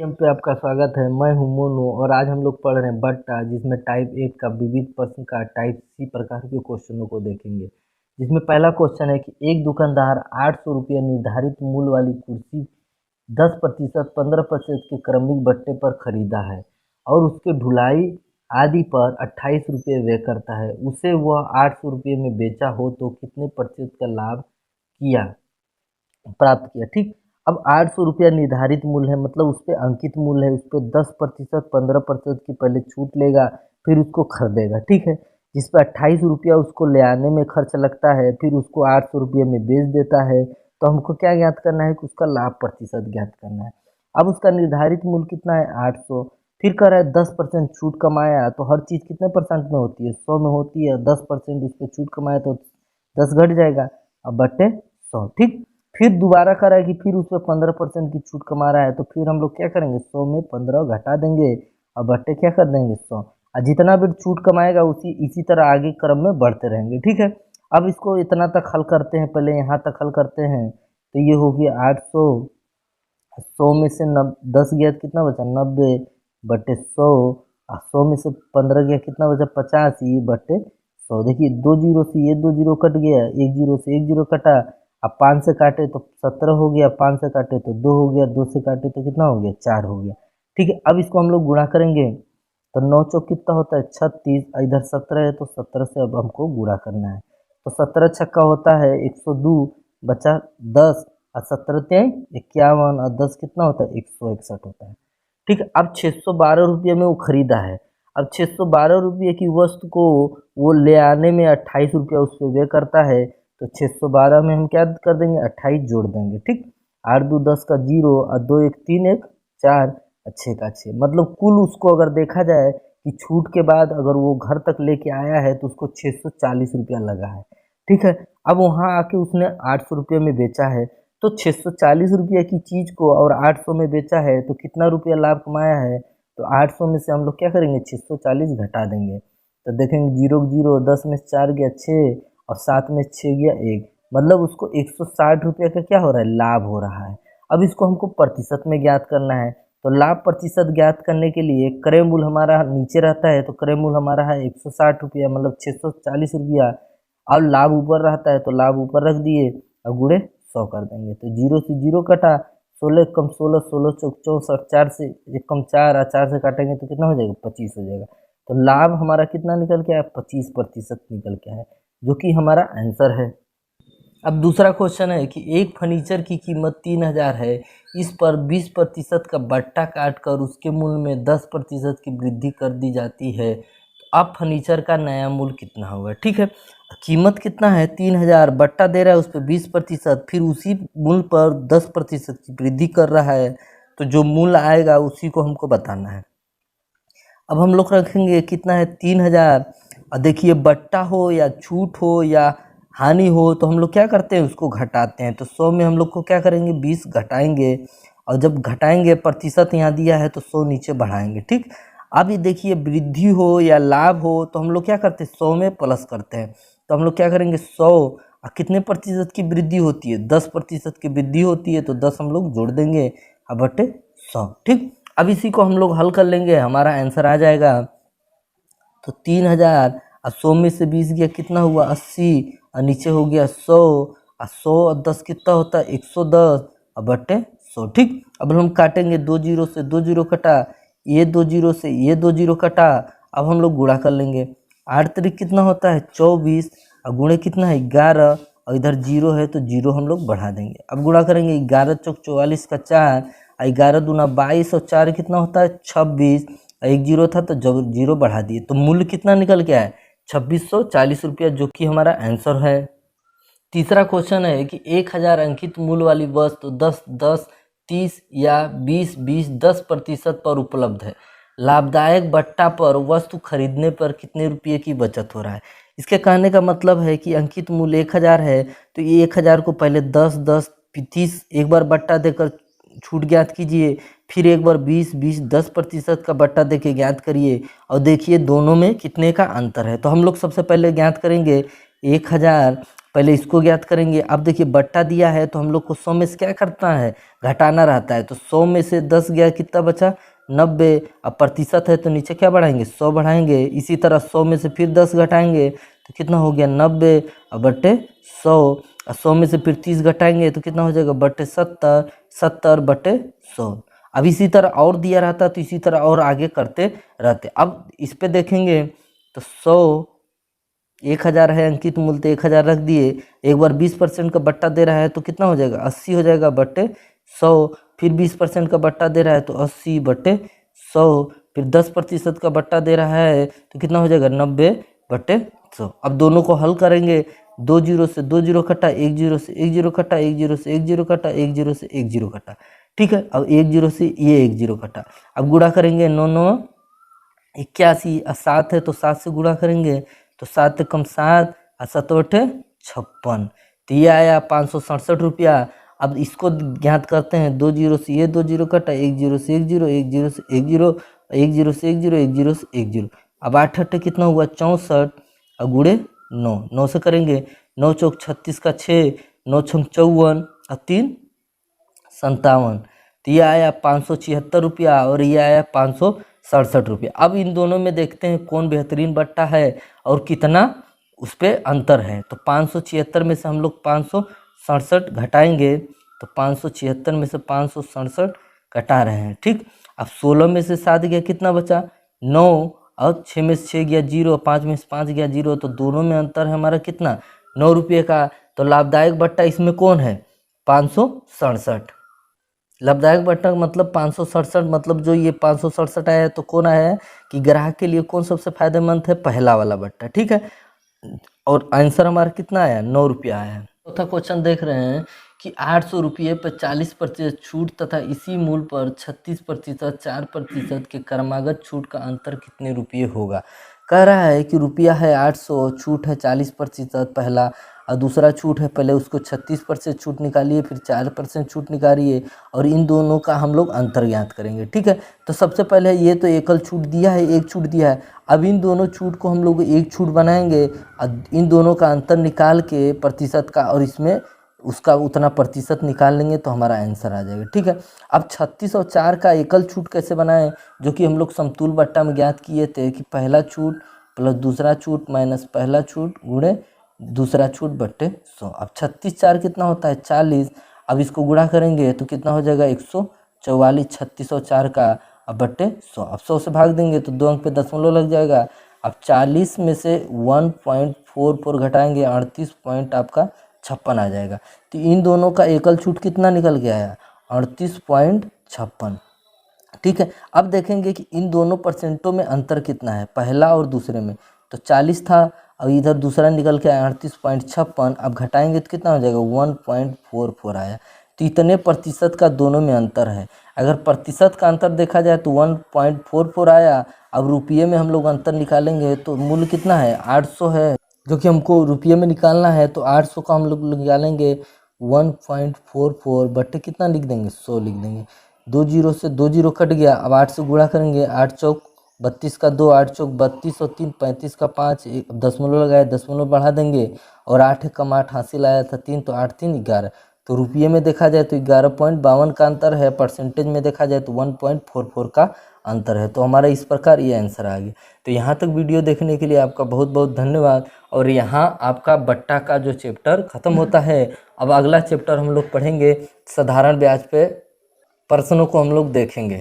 M पे आपका स्वागत है। मैं हूं मोनू और आज हम लोग पढ़ रहे हैं बट्टा, जिसमें टाइप 1 का विविध प्रश्न का टाइप सी प्रकार के क्वेश्चनों को देखेंगे। जिसमें पहला क्वेश्चन है कि एक दुकानदार 800 रुपये निर्धारित मूल्य वाली कुर्सी 10% 15% के क्रमिक बट्टे पर खरीदा है और उसके ढुलाई आदि पर 28 रुपये व्यय करता है। उसे वह 800 रुपये में बेचा हो तो कितने प्रतिशत का लाभ किया प्राप्त किया। ठीक, अब 800 रुपया निर्धारित मूल्य है, मतलब उस पर अंकित मूल्य है, उस पर 10% 15% की पहले छूट लेगा, फिर उसको खरीदेगा। ठीक है, जिस पर 28 रुपया उसको ले आने में खर्च लगता है, फिर उसको 800 रुपये में बेच देता है। तो हमको क्या ज्ञात करना है कि उसका लाभ प्रतिशत ज्ञात करना है। अब उसका निर्धारित मूल्य कितना है 800, फिर कह रहा है 10% छूट कमाया, तो हर चीज़ कितने परसेंट में होती है 100 में होती है। 10% उस पर छूट कमाया तो 10 घट जाएगा, अब बटे 100। ठीक, फिर दोबारा करा है कि फिर उस पर 15% की छूट कमा रहा है, तो फिर हम लोग क्या करेंगे 100 में 15 घटा देंगे और बट्टे क्या कर देंगे 100। और जितना भी छूट कमाएगा इसी तरह आगे क्रम में बढ़ते रहेंगे। ठीक है, अब इसको इतना तक हल करते हैं, पहले यहाँ तक हल करते हैं। तो ये हो गया 800, 100 में से 10 गया तो कितना बचा 90 बटे 100, और 100 में से 15 गया कितना बचा 85 बटे 100। देखिए 2 जीरो से ये 2 जीरो कट गया, 1 जीरो से 1 जीरो कटा। अब 5 से काटे तो 17 हो गया, 5 से काटे तो 2 हो गया, 2 से काटे तो कितना हो गया 4 हो गया। ठीक है, अब इसको हम लोग गुणा करेंगे तो 9 चौक कितना होता है 36, इधर 17 है तो 17 से अब हमको गुणा करना है। तो 17 छक्का होता है 102, बचा 10, और 17 तेईस 51, और 10 कितना होता है 161 होता है। ठीक है, अब 612 रुपये में वो खरीदा है। अब 612 रुपये की वस्तु को वो ले आने में 28 रुपया उस पर व्यय करता है। तो 612 में हम क्या कर देंगे 28 जोड़ देंगे। ठीक, 8 दो 10 का 0, और 2 1 3 1 4, 6 का 6, मतलब कुल उसको अगर देखा जाए कि छूट के बाद अगर वो घर तक लेके आया है तो उसको 640 रुपया लगा है। ठीक है, अब वहाँ आके उसने 800 रुपये में बेचा है, तो 640 रुपये की चीज़ को और 800 में बेचा है तो कितना रुपया लाभ कमाया है। तो 800 में से हम लोग क्या करेंगे 640 घटा देंगे, तो देखेंगे 0 0, 10 में 4 गया 6, और 7 में 6 गया 1, मतलब उसको 160 रुपये का क्या हो रहा है लाभ हो रहा है। अब इसको हमको प्रतिशत में ज्ञात करना है। तो लाभ प्रतिशत ज्ञात करने के लिए क्रय मूल्य हमारा नीचे रहता है, तो क्रय मूल्य हमारा है 160 रुपया, मतलब 640 रुपया, और लाभ ऊपर रहता है तो लाभ ऊपर रख दिए और गुणे 100 कर देंगे। तो 0 से 0 कटा, 16 कम 16, 16 चौक 64, 4 से 1 कम 4, और 4 से काटेंगे तो कितना हो जाएगा 25 हो जाएगा। तो लाभ हमारा कितना निकल के आया 25% निकल के आया, जो कि हमारा आंसर है। अब दूसरा क्वेश्चन है कि एक फर्नीचर की कीमत 3000 है, इस पर 20% का बट्टा काट कर उसके मूल्य में 10% की वृद्धि कर दी जाती है, तो अब फर्नीचर का नया मूल्य कितना होगा। ठीक है, कीमत कितना है 3000, बट्टा दे रहा है उस पर 20%, फिर उसी मूल्य पर 10% की वृद्धि कर रहा है, तो जो मूल्य आएगा उसी को हमको बताना है। अब हम लोग रखेंगे कितना है 3000, और देखिए बट्टा हो या छूट हो या हानि हो तो हम लोग क्या करते हैं उसको घटाते हैं। तो 100 में हम लोग को क्या करेंगे 20 घटाएंगे, और जब घटाएंगे प्रतिशत यहाँ दिया है तो 100 नीचे बढ़ाएंगे। ठीक, अब ये देखिए वृद्धि हो या लाभ हो तो हम लोग क्या करते हैं 100 में प्लस करते हैं। तो हम लोग क्या करेंगे 100, और कितने प्रतिशत की वृद्धि होती है 10% की वृद्धि होती है, तो 10 हम लोग जोड़ देंगे और बटे 100। ठीक, अब इसी को हम लोग हल कर लेंगे, हमारा आंसर आ जाएगा। तो 3000 और 100 में से 20 गया कितना हुआ 80, और नीचे हो गया 100, और 100 और 10 कितना होता है 110, और बटे 100। ठीक, अब हम काटेंगे 2 जीरो से 2 जीरो कटा, ये 2 जीरो से ये 2 जीरो कटा। अब हम लोग गुणा कर लेंगे, 8 तरीक कितना होता है 24, और गुणे कितना है 11, और इधर 0 है तो 0 हम लोग बढ़ा देंगे। अब गुणा करेंगे 11 चौक 44 का 4, 11 दूना 22, और 4 कितना होता है 26, 1 जीरो था तो जब 0 बढ़ा दिए, तो मूल्य कितना निकल के आया 2640 रुपया, जो कि हमारा आंसर है। तीसरा क्वेश्चन है कि 1000 अंकित मूल्य वाली वस्तु 10 10 30 या 20 20 10% पर उपलब्ध है। लाभदायक बट्टा पर वस्तु खरीदने पर कितने रुपये की बचत हो रहा है। इसके कहने का मतलब है कि अंकित मूल्य 1000 है, तो ये 1000 को पहले 10 10 30 एक बार बट्टा देकर छूट ज्ञात कीजिए, फिर एक बार 20 20 10% का बट्टा देके ज्ञात करिए, और देखिए दोनों में कितने का अंतर है। तो हम लोग सबसे पहले ज्ञात करेंगे 1000 पहले इसको ज्ञात करेंगे। अब देखिए बट्टा दिया है तो हम लोग को 100 में से क्या करना है, घटाना रहता है। तो 100 में से 10 गया, कितना बचा, 90। अब प्रतिशत है तो नीचे क्या बढ़ाएंगे, 100 बढ़ाएंगे। इसी तरह 100 में से फिर 10 घटाएंगे तो कितना हो गया, 90 और बट्टे 100। और 100 में से फिर 30 घटाएंगे तो कितना हो जाएगा, बट्टे 70, 70 बट्टे 100। अब इसी तरह और दिया रहता तो इसी तरह और आगे करते रहते। अब इस पे देखेंगे तो 100 1000 है, अंकित मूल्य तो 1000 रख दिए। एक बार 20% का बट्टा दे रहा है तो कितना हो जाएगा, 80 हो जाएगा बट्टे 100। फिर 20% का बट्टा दे रहा है तो 80 बट्टे 100। फिर 10% का बट्टा दे रहा है तो कितना हो जाएगा, 90 बट्टे 100। अब दोनों को हल करेंगे, 2 जीरो से 2 जीरो कटा, 1 जीरो से 1 जीरो कटा, 1 जीरो से 1 जीरो कटा, 1 जीरो से 1 जीरो कटा। ठीक है, अब 1 जीरो से ये 1 जीरो कटा। अब गुणा करेंगे, 9 9 81, और 7 है तो 7 से गुणा करेंगे तो 7 कम 7 और 7 बटे 56। तो ये आया 567 रुपया। अब इसको ज्ञात करते हैं, 2 जीरो से ये 2 जीरो कटा, 1 जीरो से 1 जीरो, 1 जीरो से 1 जीरो, 1 जीरो से 1 जीरो, 1 जीरो से 1 जीरो। अब 8 अट्ठे कितना हुआ, 64 और गुड़े 9, 9 से करेंगे, 9 चौक 36 का 6, 9 छंग 54 और 3 57। तो ये आया 576 रुपया और ये आया 567 रुपया। अब इन दोनों में देखते हैं कौन बेहतरीन बट्टा है और कितना उस पर अंतर है। तो 576 में से हम लोग 567 घटाएंगे तो 576 में से 567 घटा रहे हैं। ठीक, अब 16 में से 7 गया, कितना बचा, 9, और 6 में से 6 गया 0, 5 में से 5 गया 0। तो दोनों में अंतर है हमारा कितना, 9 रुपये का। तो लाभदायक बट्टा इसमें कौन है, 567। लाभदायक बट्टा मतलब 567, मतलब जो ये 567 आया है तो कौन आया है कि ग्राहक के लिए कौन सबसे फायदेमंद है, पहला वाला बट्टा। ठीक है, और आंसर हमारा कितना आया, 9 रुपया आया है। चौथा क्वेश्चन देख रहे हैं कि 800 रुपये पर 40% छूट तथा इसी मूल्य पर 36%, 4% के क्रमागत छूट का अंतर कितने रुपये होगा। कह रहा है कि रुपया है 800, छूट है 40% पहला, और दूसरा छूट है, पहले उसको 36% छूट निकालिए, फिर 4% छूट निकालिए, और इन दोनों का हम लोग अंतर ज्ञात करेंगे। ठीक है, तो सबसे पहले ये तो एकल छूट दिया है, एक छूट दिया है। अब इन दोनों छूट को हम लोग एक छूट बनाएंगे और इन दोनों का अंतर निकाल के प्रतिशत का, और इसमें उसका उतना प्रतिशत निकाल लेंगे तो हमारा आंसर आ जाएगा। ठीक है, अब 36 और 4 का एकल छूट कैसे बनाएं, जो कि हम लोग समतुल बट्टा में ज्ञात किए थे कि पहला छूट प्लस दूसरा छूट माइनस पहला छूट गुणे दूसरा छूट बट्टे 100। अब 36 4 कितना होता है, 40। अब इसको गुणा करेंगे तो कितना हो जाएगा, 144, 36 और 4 का, अब बट्टे 100। अब 100 से भाग देंगे तो 2 अंक पे दशमलव लग जाएगा। अब 40 में से 1.44 घटाएंगे, 38 पॉइंट आपका 56 आ जाएगा। तो इन दोनों का एकल छूट कितना निकल के आया, 38.56। ठीक है, अब देखेंगे कि इन दोनों परसेंटों में अंतर कितना है, पहला और दूसरे में। तो 40 था और इधर दूसरा निकल के आया 38.56। अब घटाएंगे तो कितना हो जाएगा, 1.44 आया। तो इतने प्रतिशत का दोनों में अंतर है। अगर प्रतिशत का अंतर देखा जाए तो 1.44 आया। अब रुपये में हम लोग अंतर निकालेंगे तो मूल्य कितना है, 800 है, जो कि हमको रुपये में निकालना है। तो 800 का हम लोग निकालेंगे 1.44 बट्टे कितना लिख देंगे, 100 लिख देंगे। 2 जीरो से 2 जीरो कट गया। अब 8 से गुणा करेंगे, 8 चौक 32 का 2, 8 चौक 32 और 3 35 का 5, दशमलव लगाए, दशमलव बढ़ा देंगे, और 8 कम 8 हासिल आया था 3, तो 8 3 11। तो रुपये में देखा जाए तो 11.52 का अंतर है, परसेंटेज में देखा जाए तो 1.44 का अंतर है। तो हमारा इस प्रकार ये आंसर आ गया। तो यहाँ तक वीडियो देखने के लिए आपका बहुत बहुत धन्यवाद। और यहाँ आपका बट्टा का जो चैप्टर ख़त्म होता है। अब अगला चैप्टर हम लोग पढ़ेंगे, साधारण ब्याज पे प्रश्नों को हम लोग देखेंगे।